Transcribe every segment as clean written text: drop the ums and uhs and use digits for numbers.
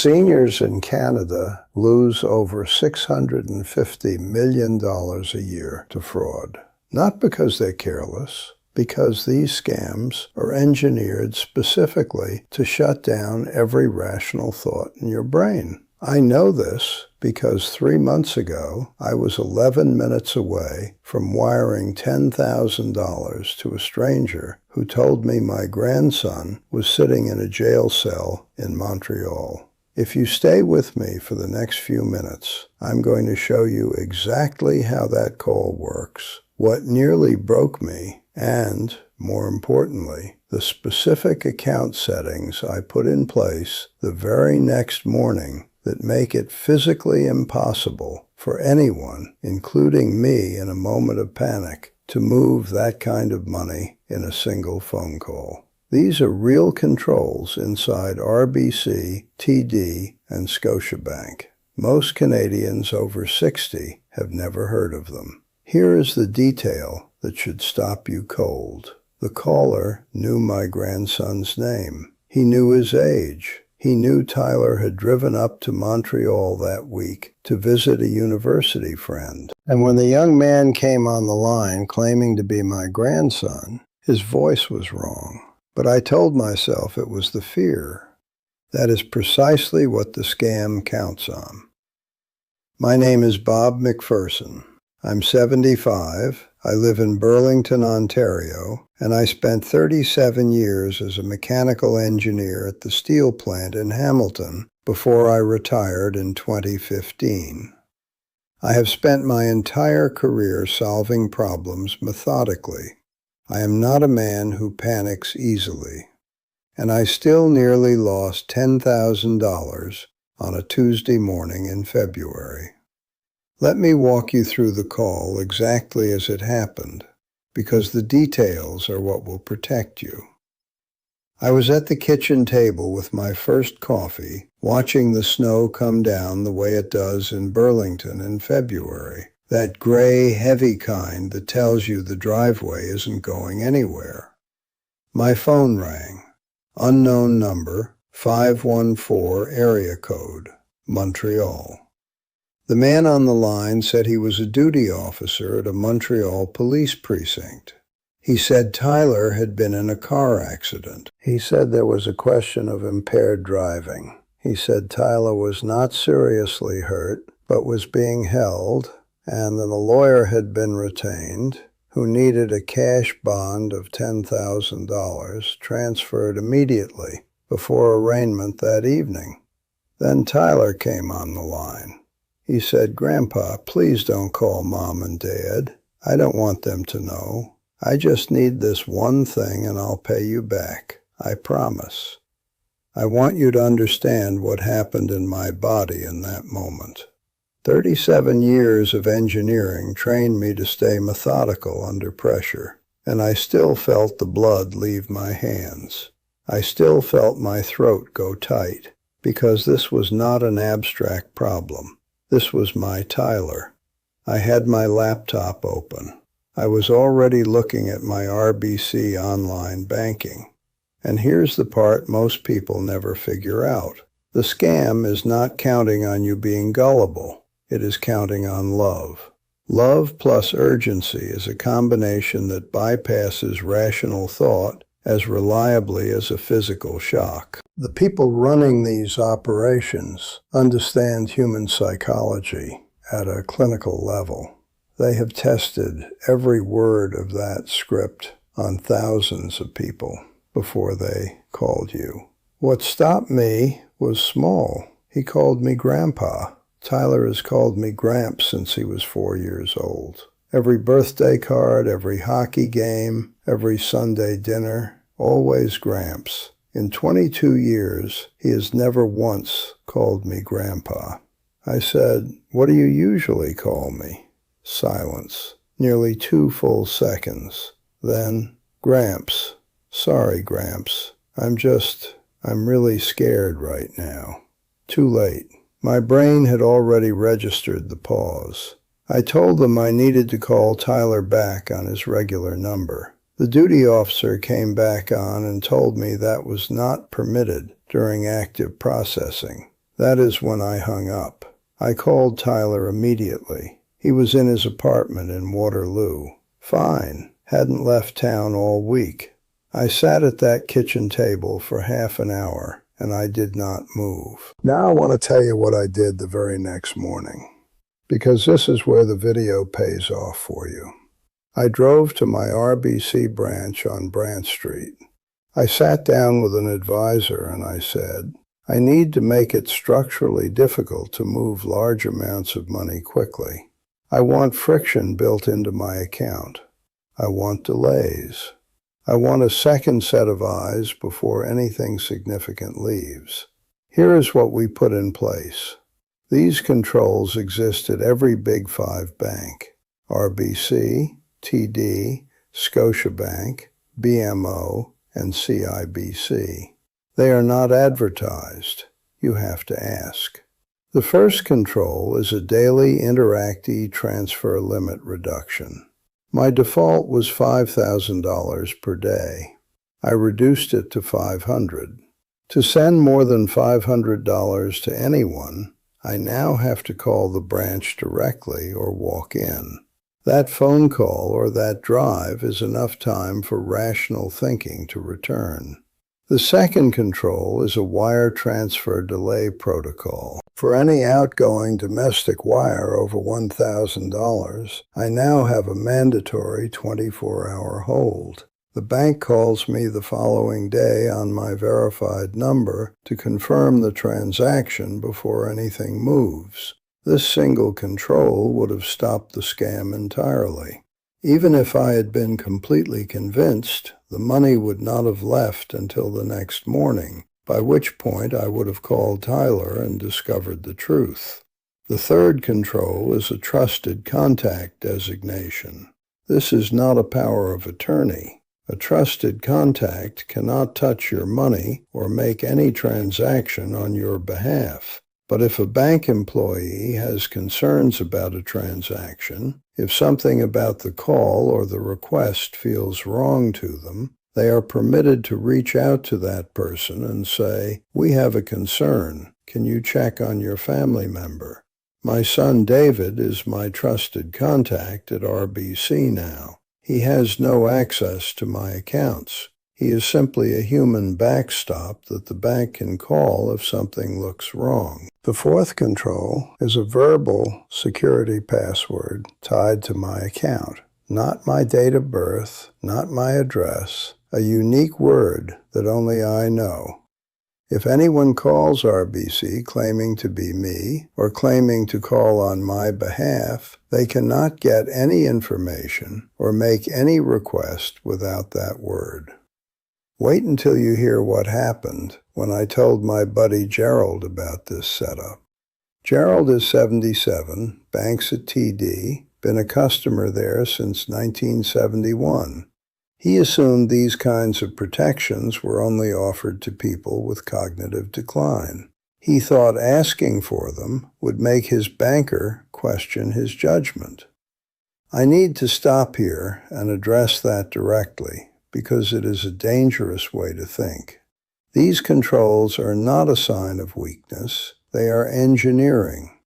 Seniors in Canada lose over $650 million a year to fraud. Not because they're careless, because these scams are engineered specifically to shut down every rational thought in your brain. I know this because 3 months ago, I was 11 minutes away from wiring $10,000 to a stranger who told me my grandson was sitting in a jail cell in Montreal. If you stay with me for the next few minutes, I'm going to show you exactly how that call works, what nearly broke me, and, more importantly, the specific account settings I put in place the very next morning that make it physically impossible for anyone, including me in a moment of panic, to move that kind of money in a single phone call. These are real controls inside RBC, TD, and Scotiabank. Most Canadians over 60 have never heard of them. Here is the detail that should stop you cold. The caller knew my grandson's name. He knew his age. He knew Tyler had driven up to Montreal that week to visit a university friend. And when the young man came on the line claiming to be my grandson, his voice was wrong. But I told myself it was the fear. That is precisely what the scam counts on. My name is Bob McPherson. I'm 75. I live in Burlington, Ontario, and I spent 37 years as a mechanical engineer at the steel plant in Hamilton before I retired in 2015. I have spent my entire career solving problems methodically. I am not a man who panics easily, and I still nearly lost $10,000 on a Tuesday morning in February. Let me walk you through the call exactly as it happened, because the details are what will protect you. I was at the kitchen table with my first coffee, watching the snow come down the way it does in Burlington in February. That gray, heavy kind that tells you the driveway isn't going anywhere. My phone rang. Unknown number, 514 area code, Montreal. The man on the line said he was a duty officer at a Montreal police precinct. He said Tyler had been in a car accident. He said there was a question of impaired driving. He said Tyler was not seriously hurt, but was being held, and that a lawyer had been retained who needed a cash bond of $10,000 transferred immediately before arraignment that evening. Then Tyler came on the line. He said, "Grandpa, please don't call Mom and Dad. I don't want them to know. I just need this one thing and I'll pay you back. I promise. I want you to understand what happened in my body in that moment." 37 years of engineering trained me to stay methodical under pressure, and I still felt the blood leave my hands. I still felt my throat go tight, because this was not an abstract problem. This was my Tyler. I had my laptop open. I was already looking at my RBC online banking. And here's the part most people never figure out. The scam is not counting on you being gullible. It is counting on love. Love plus urgency is a combination that bypasses rational thought as reliably as a physical shock. The people running these operations understand human psychology at a clinical level. They have tested every word of that script on thousands of people before they called you. What stopped me was small. He called me Grandpa. Tyler has called me Gramps since he was 4 years old. Every birthday card, every hockey game, every Sunday dinner, always Gramps. In 22 years, he has never once called me Grandpa. I said, "What do you usually call me?" Silence. Nearly 2 full seconds. Then, "Gramps. Sorry, Gramps. I'm really scared right now." Too late. My brain had already registered the pause. I told them I needed to call Tyler back on his regular number. The duty officer came back on and told me that was not permitted during active processing. That is when I hung up. I called Tyler immediately. He was in his apartment in Waterloo. Fine. Hadn't left town all week. I sat at that kitchen table for half an hour, and I did not move. Now I want to tell you what I did the very next morning, because this is where the video pays off for you. I drove to my RBC branch on Brant Street. I sat down with an advisor and I said, I need to make it structurally difficult to move large amounts of money quickly. I want friction built into my account. I want delays. I want a second set of eyes before anything significant leaves. Here is what we put in place. These controls exist at every Big Five bank: RBC, TD, Scotiabank, BMO, and CIBC. They are not advertised. You have to ask. The first control is a daily Interac transfer limit reduction. My default was $5,000 per day. I reduced it to $500. To send more than $500 to anyone, I now have to call the branch directly or walk in. That phone call or that drive is enough time for rational thinking to return. The second control is a wire transfer delay protocol. For any outgoing domestic wire over $1,000, I now have a mandatory 24-hour hold. The bank calls me the following day on my verified number to confirm the transaction before anything moves. This single control would have stopped the scam entirely. Even if I had been completely convinced, the money would not have left until the next morning, by which point I would have called Tyler and discovered the truth. The third control is a trusted contact designation. This is not a power of attorney. A trusted contact cannot touch your money or make any transaction on your behalf. But if a bank employee has concerns about a transaction, if something about the call or the request feels wrong to them, they are permitted to reach out to that person and say, "We have a concern. Can you check on your family member?" My son David is my trusted contact at RBC now. He has no access to my accounts. He is simply a human backstop that the bank can call if something looks wrong. The fourth control is a verbal security password tied to my account. Not my date of birth, not my address, a unique word that only I know. If anyone calls RBC claiming to be me or claiming to call on my behalf, they cannot get any information or make any request without that word. Wait until you hear what happened when I told my buddy Gerald about this setup. Gerald is 77, banks at TD, been a customer there since 1971. He assumed these kinds of protections were only offered to people with cognitive decline. He thought asking for them would make his banker question his judgment. I need to stop here and address that directly, because it is a dangerous way to think. These controls are not a sign of weakness, they are engineering.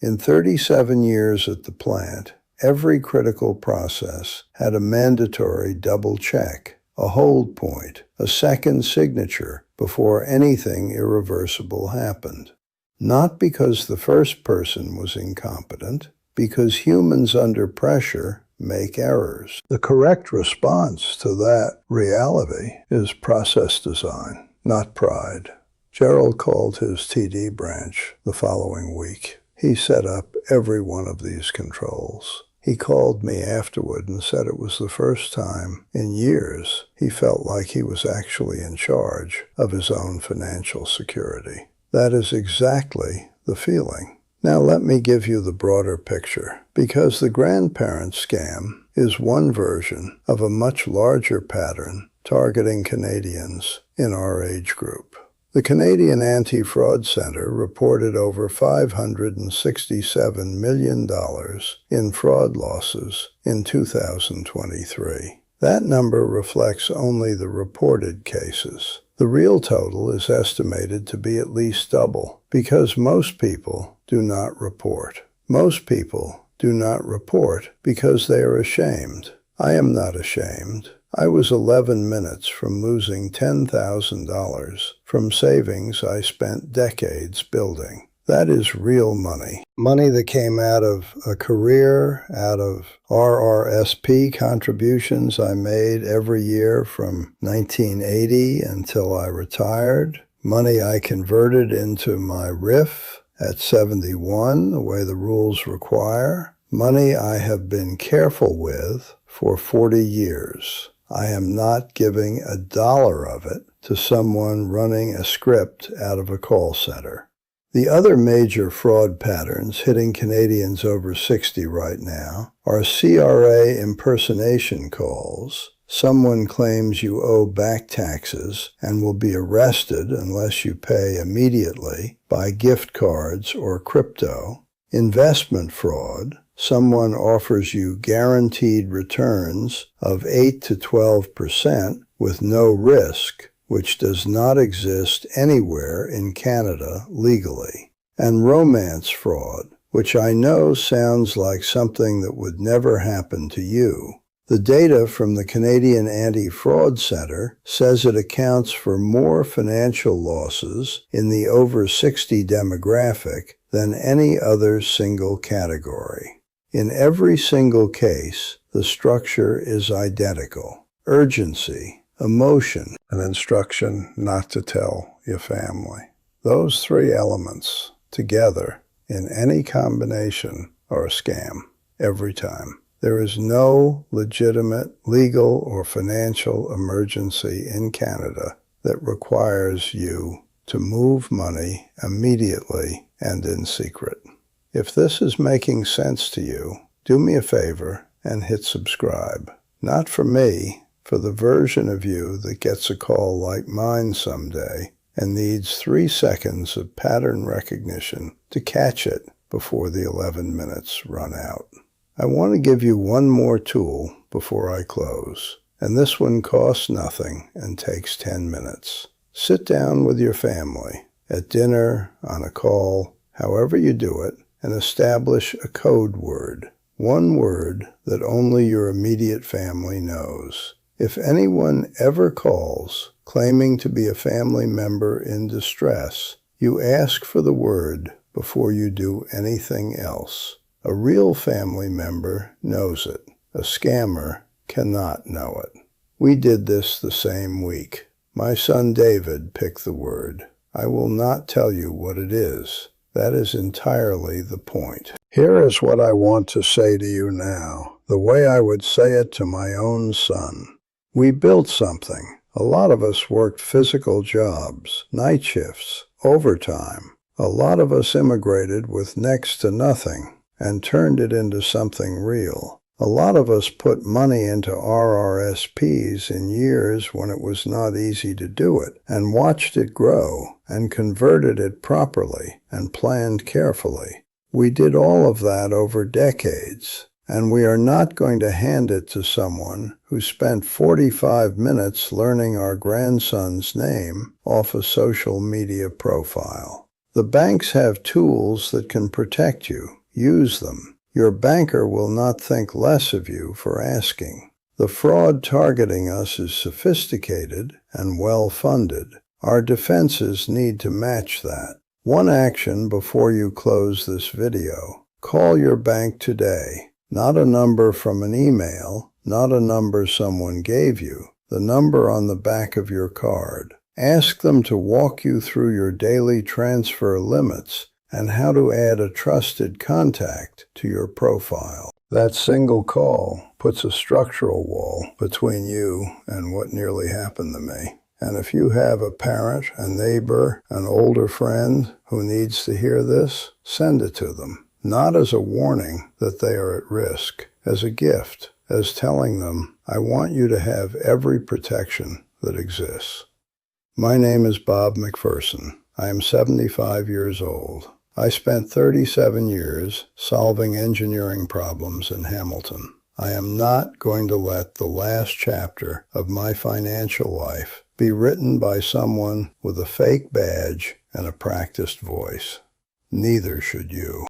In 37 years at the plant, every critical process had a mandatory double check, a hold point, a second signature before anything irreversible happened. Not because the first person was incompetent, because humans under pressure make errors. The correct response to that reality is process design, not pride. Gerald called his TD branch the following week. He set up every one of these controls. He called me afterward and said it was the first time in years he felt like he was actually in charge of his own financial security. That is exactly the feeling. Now let me give you the broader picture, because the grandparent scam is one version of a much larger pattern targeting Canadians in our age group. The Canadian Anti-Fraud Centre reported over $567 million in fraud losses in 2023. That number reflects only the reported cases. The real total is estimated to be at least double, because most people do not report. Most people do not report because they are ashamed. I am not ashamed. I was 11 minutes from losing $10,000 from savings I spent decades building. That is real money. Money that came out of a career, out of RRSP contributions I made every year from 1980 until I retired. Money I converted into my RRIF at 71, the way the rules require. Money I have been careful with for 40 years. I am not giving a dollar of it to someone running a script out of a call center. The other major fraud patterns hitting Canadians over 60 right now are CRA impersonation calls. Someone claims you owe back taxes and will be arrested unless you pay immediately by gift cards or crypto. Investment fraud. Someone offers you guaranteed returns of 8 to 12% with no risk, which does not exist anywhere in Canada legally. And romance fraud, which I know sounds like something that would never happen to you. The data from the Canadian Anti-Fraud Centre says it accounts for more financial losses in the over 60 demographic than any other single category. In every single case, the structure is identical. Urgency, emotion, and instruction not to tell your family. Those three elements together in any combination are a scam every time. There is no legitimate legal or financial emergency in Canada that requires you to move money immediately and in secret. If this is making sense to you, do me a favor and hit subscribe. Not for me, for the version of you that gets a call like mine someday and needs 3 seconds of pattern recognition to catch it before the 11 minutes run out. I want to give you one more tool before I close, and this one costs nothing and takes 10 minutes. Sit down with your family, at dinner, on a call, however you do it, and establish a code word. One word that only your immediate family knows. If anyone ever calls claiming to be a family member in distress, you ask for the word before you do anything else. A real family member knows it. A scammer cannot know it. We did this the same week. My son David picked the word. I will not tell you what it is. That is entirely the point. Here is what I want to say to you now, the way I would say it to my own son. We built something. A lot of us worked physical jobs, night shifts, overtime. A lot of us immigrated with next to nothing and turned it into something real. A lot of us put money into RRSPs in years when it was not easy to do it, and watched it grow, and converted it properly, and planned carefully. We did all of that over decades, and we are not going to hand it to someone who spent 45 minutes learning our grandson's name off a social media profile. The banks have tools that can protect you. Use them. Your banker will not think less of you for asking. The fraud targeting us is sophisticated and well-funded. Our defenses need to match that. One action before you close this video. Call your bank today. Not a number from an email, not a number someone gave you, the number on the back of your card. Ask them to walk you through your daily transfer limits and how to add a trusted contact to your profile. That single call puts a structural wall between you and what nearly happened to me. And if you have a parent, a neighbor, an older friend who needs to hear this, send it to them. Not as a warning that they are at risk, as a gift, as telling them, I want you to have every protection that exists. My name is Bob McPherson. I am 75 years old. I spent 37 years solving engineering problems in Hamilton. I am not going to let the last chapter of my financial life be written by someone with a fake badge and a practiced voice. Neither should you.